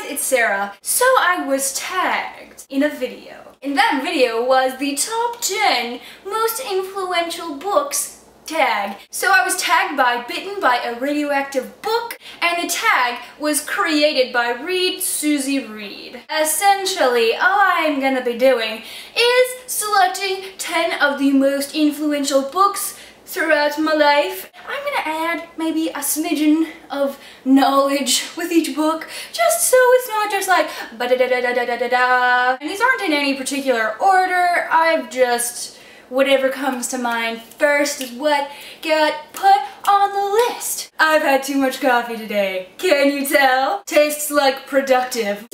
it's Sarah. So I was tagged in a video. And that video was the top 10 most influential books tag. So I was tagged by Bitten by a Radioactive Book, and the tag was created by Reed Susie Reed. Essentially, all I'm gonna be doing is selecting 10 of the most influential books throughout my life. I'm gonna add maybe a smidgen of knowledge with each book, just so it's not just like ba-da-da-da-da-da-da-da. And these aren't in any particular order. I've just, whatever comes to mind first is what got put on the list. I've had too much coffee today. Can you tell? Tastes like productive.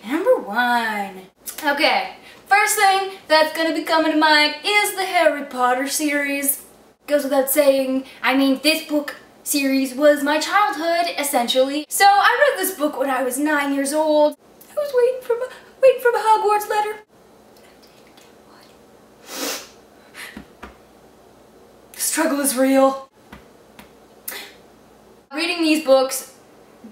Number 1. Okay. First thing that's gonna be coming to mind is the Harry Potter series. Goes without saying, I mean, this book series was my childhood, essentially. So I read this book when I was 9 years old. I was waiting for a Hogwarts letter. The struggle is real. Reading these books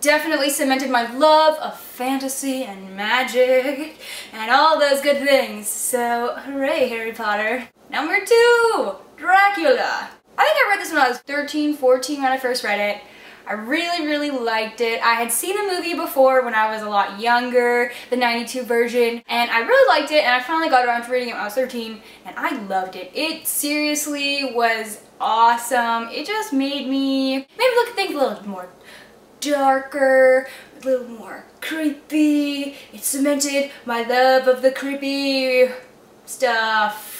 definitely cemented my love of fantasy and magic and all those good things. So, hooray, Harry Potter. Number 2, Dracula. I think I read this when I was 13, 14 when I first read it. I really liked it. I had seen the movie before when I was a lot younger, the 92 version, and I really liked it, and I finally got around to reading it when I was 13, and I loved it. It seriously was awesome. It just made me maybe look at things a little more darker, a little more creepy. It cemented my love of the creepy stuff.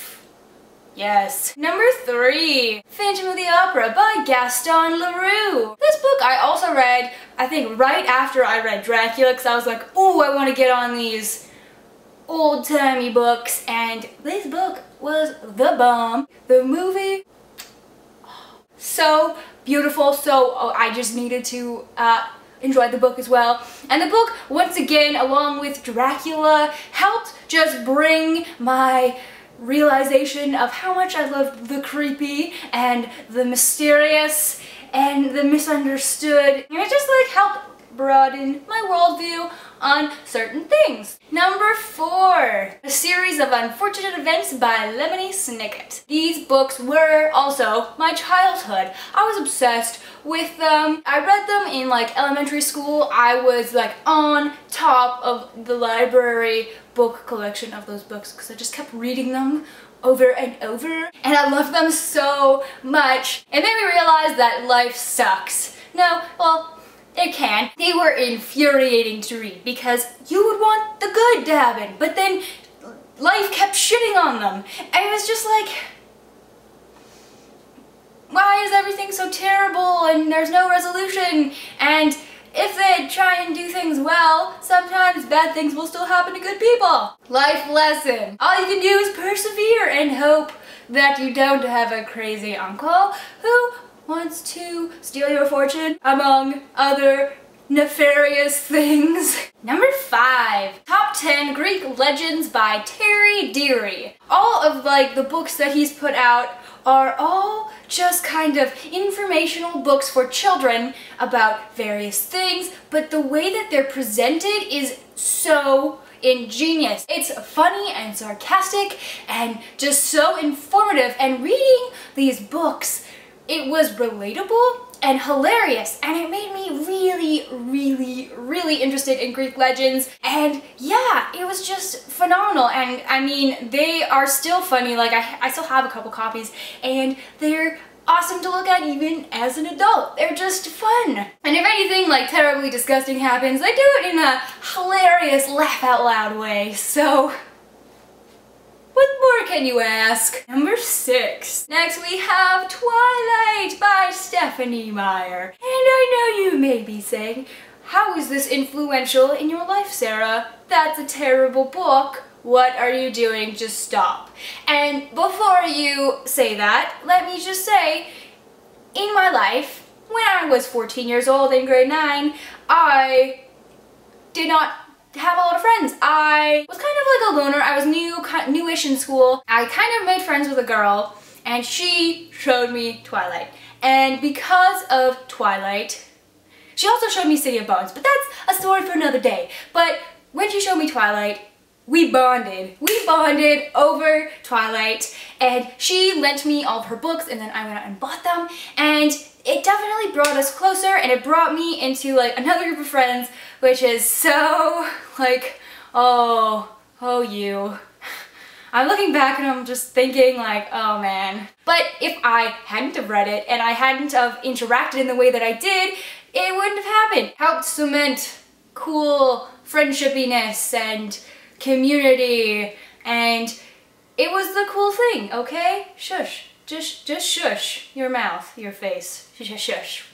Yes. Number 3, Phantom of the Opera by Gaston Leroux. This book I also read, I think right after I read Dracula, because I was like, ooh, I want to get on these old-timey books, and this book was the bomb. The movie, so beautiful, so I just needed to enjoy the book as well. And the book, once again, along with Dracula, helped just bring my realization of how much I loved the creepy and the mysterious and the misunderstood. And it just like helped broaden my worldview on certain things. Number 4, A Series of Unfortunate Events by Lemony Snicket. These books were also my childhood. I was obsessed with them. I read them in like elementary school. I was like on top of the library book collection of those books because I just kept reading them over and over, and I loved them so much. It made me realize that life sucks. No, well, it can. They were infuriating to read because you would want the good to happen, but then life kept shitting on them. And it was just like, why is everything so terrible and there's no resolution? And if they try and do things well, sometimes bad things will still happen to good people. Life lesson. All you can do is persevere and hope that you don't have a crazy uncle who wants to steal your fortune, among other nefarious things. Number 5, Top 10 Greek Legends by Terry Deary. All of like the books that he's put out are all just kind of informational books for children about various things, but the way that they're presented is so ingenious. It's funny and sarcastic and just so informative, and reading these books, it was relatable and hilarious, and it made me really interested in Greek legends. And yeah, it was just phenomenal. And I mean, they are still funny. Like I still have a couple copies, and they're awesome to look at even as an adult. They're just fun. And if anything like terribly disgusting happens, they do it in a hilarious, laugh out loud way. So what more can you ask? Number 6. Next we have Twilight by Stephanie Meyer. And I know you may be saying, how is this influential in your life, Sarah? That's a terrible book. What are you doing? Just stop. And before you say that, let me just say, in my life, when I was 14 years old in grade 9, I did not have a lot of friends. I was kind of like a loner. I was newish in school. I kind of made friends with a girl, and she showed me Twilight. And because of Twilight, She also showed me City of Bones, but that's a story for another day. But when she showed me Twilight, we bonded. We bonded over Twilight, and she lent me all of her books, and then I went out and bought them, and it definitely brought us closer, and it brought me into like another group of friends, which is so like, oh you. I'm looking back and I'm just thinking like, oh man. But if I hadn't have read it and I hadn't have interacted in the way that I did, it wouldn't have happened. Helped cement cool friendshipiness and community, and it was the cool thing, okay? Shush. Just shush your mouth, your face. Shush, shush.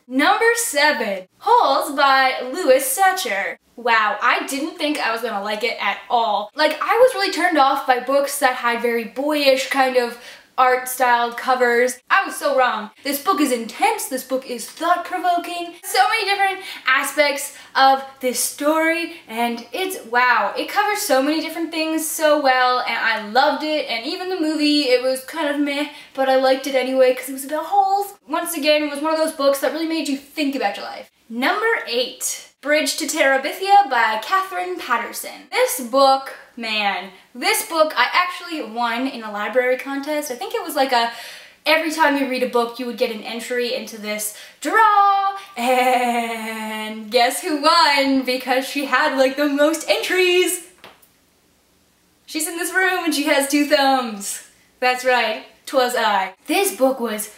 Number 7, Holes by Louis Setcher. Wow, I didn't think I was gonna like it at all. Like, I was really turned off by books that had very boyish kind of art-styled covers. I was so wrong. This book is intense, this book is thought-provoking. So many different aspects of this story, and it's, wow, it covers so many different things so well, and I loved it, and even the movie, it was kind of meh, but I liked it anyway because it was about holes. Once again, it was one of those books that really made you think about your life. Number 8, Bridge to Terabithia by Katherine Patterson. This book, man, this book I actually won in a library contest. I think it was like every time you read a book you would get an entry into this draw, and guess who won? Because she had like the most entries. She's in this room and she has 2 thumbs. That's right, 'twas I. This book was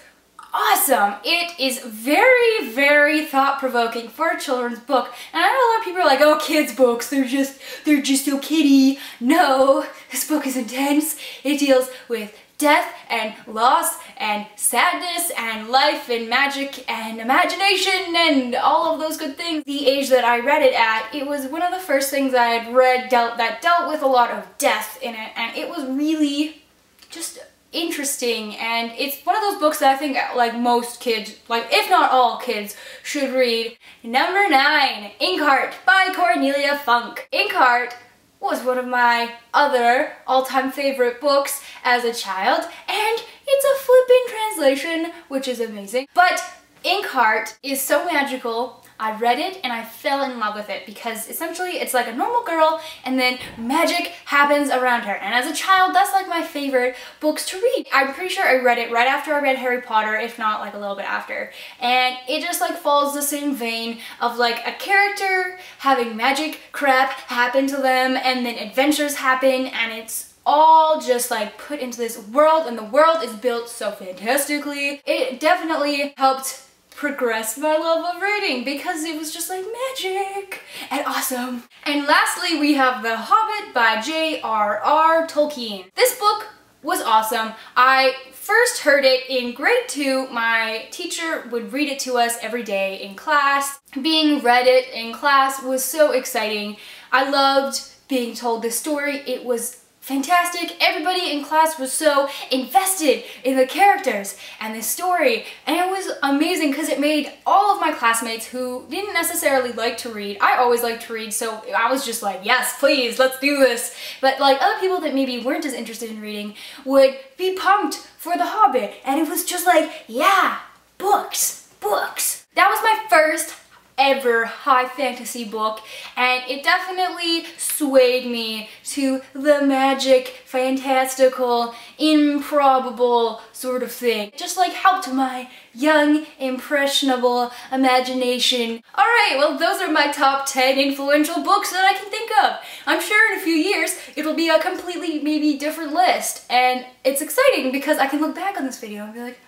awesome. It is very, very thought-provoking for a children's book. And I know a lot of people are like, oh, kids' books, they're just so kiddie. No, this book is intense. It deals with death and loss and sadness and life and magic and imagination and all of those good things. The age that I read it at, it was one of the first things I had read that dealt with a lot of death in it, and it was really just interesting, and it's one of those books that I think like most kids, like if not all kids, should read. Number 9, Inkheart by Cornelia Funk. Inkheart was one of my other all-time favorite books as a child, and it's a flippin' translation, which is amazing. But Inkheart is so magical. I read it and I fell in love with it because essentially it's like a normal girl and then magic happens around her. And as a child, that's like my favorite books to read. I'm pretty sure I read it right after I read Harry Potter, if not like a little bit after. And it just like follows the same vein of like a character having magic crap happen to them and then adventures happen, and it's all just like put into this world, and the world is built so fantastically. It definitely helped progress my love of reading because it was just like magic and awesome. And lastly, we have The Hobbit by J.R.R. Tolkien. This book was awesome. I first heard it in grade 2. My teacher would read it to us every day in class. Being read it in class was so exciting. I loved being told this story. It was fantastic. Everybody in class was so invested in the characters and the story, and it was amazing because it made all of my classmates who didn't necessarily like to read — I always liked to read, so I was just like, yes, please, let's do this — but like other people that maybe weren't as interested in reading would be pumped for The Hobbit, and it was just like, yeah, books, books. That was my first ever high fantasy book, and it definitely swayed me to the magic, fantastical, improbable sort of thing. It just like helped my young, impressionable imagination. Alright, well those are my top 10 influential books that I can think of. I'm sure in a few years it'll be a completely maybe different list, and it's exciting because I can look back on this video and be like,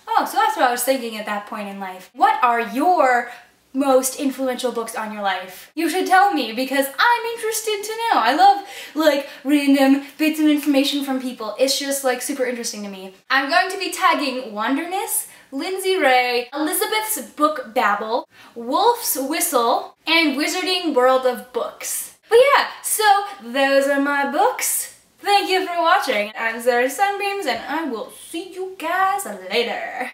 oh, so that's what I was thinking at that point in life. What are your most influential books on your life? You should tell me because I'm interested to know. I love like random bits of information from people. It's just like super interesting to me. I'm going to be tagging Wonderness, Lindsay Ray, Elizabeth's Book Babble, Wolf's Whistle, and Wizarding World of Books. But yeah, so those are my books. Thank you for watching. I'm Zara Sunbeams, and I will see you guys later.